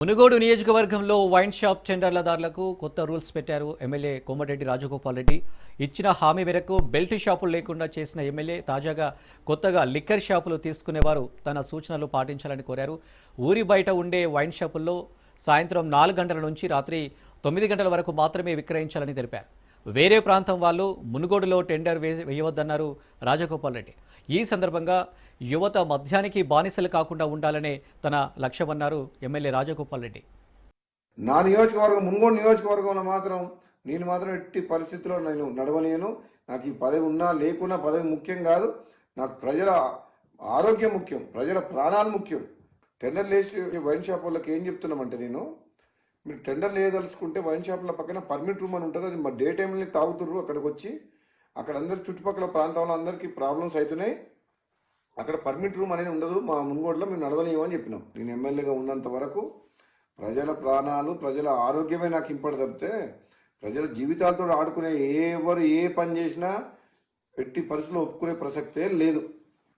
మునుగోడు నియోజకవర్గంలో wine shop టెండర్లదారులకు కొత్త rules పెట్టారు ఎమ్మెల్యే కోమటిరెడ్డి రాజగోపాల్ రెడ్డి. ఇచ్చిన హామీ మేరకు బెల్ట్ షాపులు లేకుండా చేసిన ఎమ్మెల్యే తాజాగా కొత్తగా లిక్కర్ షాపులు తీసుకునేవారు తన సూచనలు పాటించాలని కోరారు. ఊరి బయట ఉండే వైన్ షాపుల్లో సాయంత్రం 4 గంటల నుంచి రాత్రి 9 గంటల వరకు మాత్రమే విక్రయించాలని తెలిపారు. వేరే ప్రాంతం వాళ్ళు మునుగోడులో టెండర్ వేయవద్దన్నారు రాజగోపాల్ రెడ్డి. ఈ సందర్భంగా యువత మద్యానికి బానిసలు కాకుండా ఉండాలనే తన లక్ష్యమన్నారు ఎమ్మెల్యే రాజగోపాల్ రెడ్డి. నా నియోజకవర్గం మునుగోడు నియోజకవర్గంలో నేను మాత్రం ఎట్టి పరిస్థితుల్లో నేను నడవలేను. నాకు ఈ పదవి ఉన్నా లేకున్నా పదవి ముఖ్యం కాదు. నాకు ప్రజల ఆరోగ్యం ముఖ్యం, ప్రజల ప్రాణాలు ముఖ్యం. టెండర్ లేచి వైన్ షాప్ వాళ్ళకి ఏం చెప్తున్నామంటే, మీరు టెండర్ లేదలుచుకుంటే వైన్ షాప్ల పక్కన పర్మిట్ రూమ్ అని ఉంటుంది. అది మా డే టైంలో తాగుతుర్రు. అక్కడికి వచ్చి అక్కడ అందరు చుట్టుపక్కల ప్రాంతంలో అందరికీ ప్రాబ్లమ్స్ అవుతున్నాయి. అక్కడ పర్మిట్ రూమ్ అనేది ఉండదు. మా మునుగోడులో మేము నడవలేము అని చెప్పినాం. నేను ఎమ్మెల్యేగా ఉన్నంత వరకు ప్రజల ప్రాణాలు, ప్రజల ఆరోగ్యమే నాకు ఇంపడి తప్పితే ప్రజల జీవితాలతో ఆడుకునే ఎవరు ఏ పని చేసినా ఎట్టి పరిస్థితుల్లో ఒప్పుకునే ప్రసక్తే లేదు.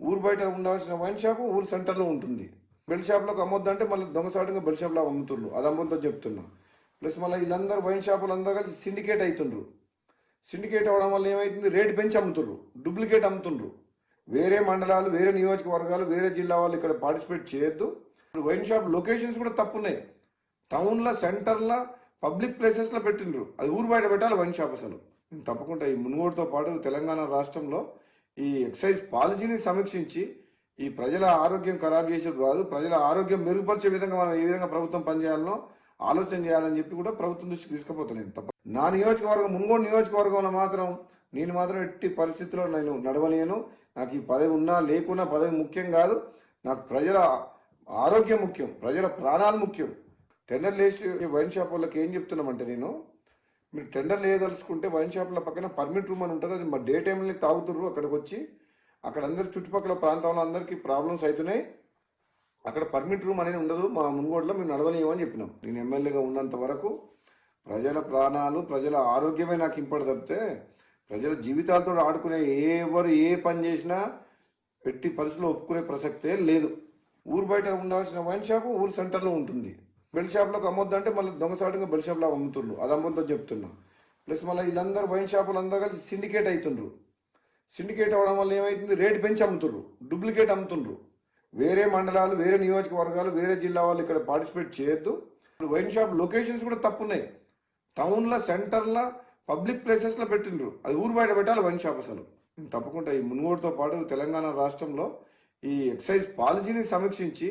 ఊరు బయట ఉండాల్సిన వైన్ షాపు ఊరు సెంటర్లో ఉంటుంది. బెల్ షాప్లోకి అమ్మొద్దంటే మళ్ళీ దొంగసాటుగా బెల్ షాప్లో అమ్ముతుండ్రు. అది అమ్ముతో చెప్తున్నా. ప్లస్ మళ్ళీ వీళ్ళందరూ వైన్ షాపులు అందరూ కలిసి సిండికేట్ అవుతుండ్రు. సిండికేట్ అవ్వడం వల్ల ఏమవుతుంది, రేటు పెంచి అమ్ముతుండ్రు, డూప్లికేట్ అమ్ముతుండ్రు. వేరే మండలాలు, వేరే నియోజకవర్గాలు, వేరే జిల్లా వాళ్ళు ఇక్కడ పార్టిసిపేట్ చేయొద్దు. వైన్ షాప్ లొకేషన్స్ కూడా తప్పున్నాయి. టౌన్లో, సెంటర్లో, పబ్లిక్ ప్లేసెస్లో పెట్టిండ్రు. అది ఊరు బయట పెట్టాలి వైన్ షాప్. అసలు తప్పకుండా ఈ మునుగోడుతో పాటు తెలంగాణ రాష్ట్రంలో ఈ ఎక్సైజ్ పాలసీని సమీక్షించి ఈ ప్రజల ఆరోగ్యం ఖరాబ్ చేసేది కాదు, ప్రజల ఆరోగ్యం మెరుగుపరిచే విధంగా మనం ఏ విధంగా ప్రభుత్వం పనిచేయాలనో ఆలోచన చేయాలని చెప్పి కూడా ప్రభుత్వం దృష్టికి తీసుకుపోతున్నాను. తప్ప నా నియోజకవర్గం మునుగోడు నియోజకవర్గంలో నేను మాత్రం ఎట్టి పరిస్థితుల్లో నేను నడవలేను. నాకు ఈ పదవి ఉన్నా లేకున్నా పదవి ముఖ్యం కాదు. నాకు ప్రజల ఆరోగ్యం ముఖ్యం, ప్రజల ప్రాణాలు ముఖ్యం. టెండర్ లేచి వైన్ షాప్ వాళ్ళకి ఏం చెప్తున్నామంటే, మీరు టెండర్ లేదలుచుకుంటే వైన్ షాప్ల పక్కన పర్మిట్ రూమ్ అని ఉంటుంది. అది మా డే టైంలో తాగుతుర్రు. అక్కడికి వచ్చి అక్కడ అందరు చుట్టుపక్కల ప్రాంతంలో అందరికీ ప్రాబ్లమ్స్ అవుతున్నాయి. అక్కడ పర్మిట్ రూమ్ అనేది ఉండదు. మా మునుగోడులో మేము నడవలేము అని చెప్పినాం. నేను ఎమ్మెల్యేగా ఉన్నంత వరకు ప్రజల ప్రాణాలు, ప్రజల ఆరోగ్యమే నాకు ఇంపడి తప్పితే ప్రజల జీవితాలతో ఆడుకునే ఎవరు ఏ పని చేసినా ఎట్టి పరిస్థితుల్లో ఒప్పుకునే ప్రసక్తే లేదు. ఊరు బయట ఉండాల్సిన వైన్ షాపు ఊరు సెంటర్లో ఉంటుంది. బెల్ షాప్లోకి అమ్మొద్దంటే మళ్ళీ దొంగసాటుగా బెల్ షాప్లో అమ్ముతుండ్రు. అది అమ్ముతో చెప్తున్నా. ప్లస్ మళ్ళీ వీళ్ళందరూ వైన్ షాపులు అందరూ కలిసి సిండికేట్ అవుతుండ్రు. సిండికేట్ అవ్వడం వల్ల ఏమవుతుంది, రేటు పెంచి అమ్ముతుండ్రు, డూప్లికేట్ అమ్ముతుండ్రు. వేరే మండలాలు, వేరే నియోజకవర్గాలు, వేరే జిల్లా వాళ్ళు ఇక్కడ పార్టిసిపేట్ చేయొద్దు. వైన్ షాప్ లొకేషన్స్ కూడా తప్పున్నాయి. టౌన్లో, సెంటర్లో, పబ్లిక్ ప్లేసెస్లో పెట్టిండ్రు. అది ఊరు బయట పెట్టాలి వైన్ షాప్. అసలు తప్పకుండా ఈ మునుగోడుతో పాటు తెలంగాణ రాష్ట్రంలో ఈ ఎక్సైజ్ పాలసీని సమీక్షించి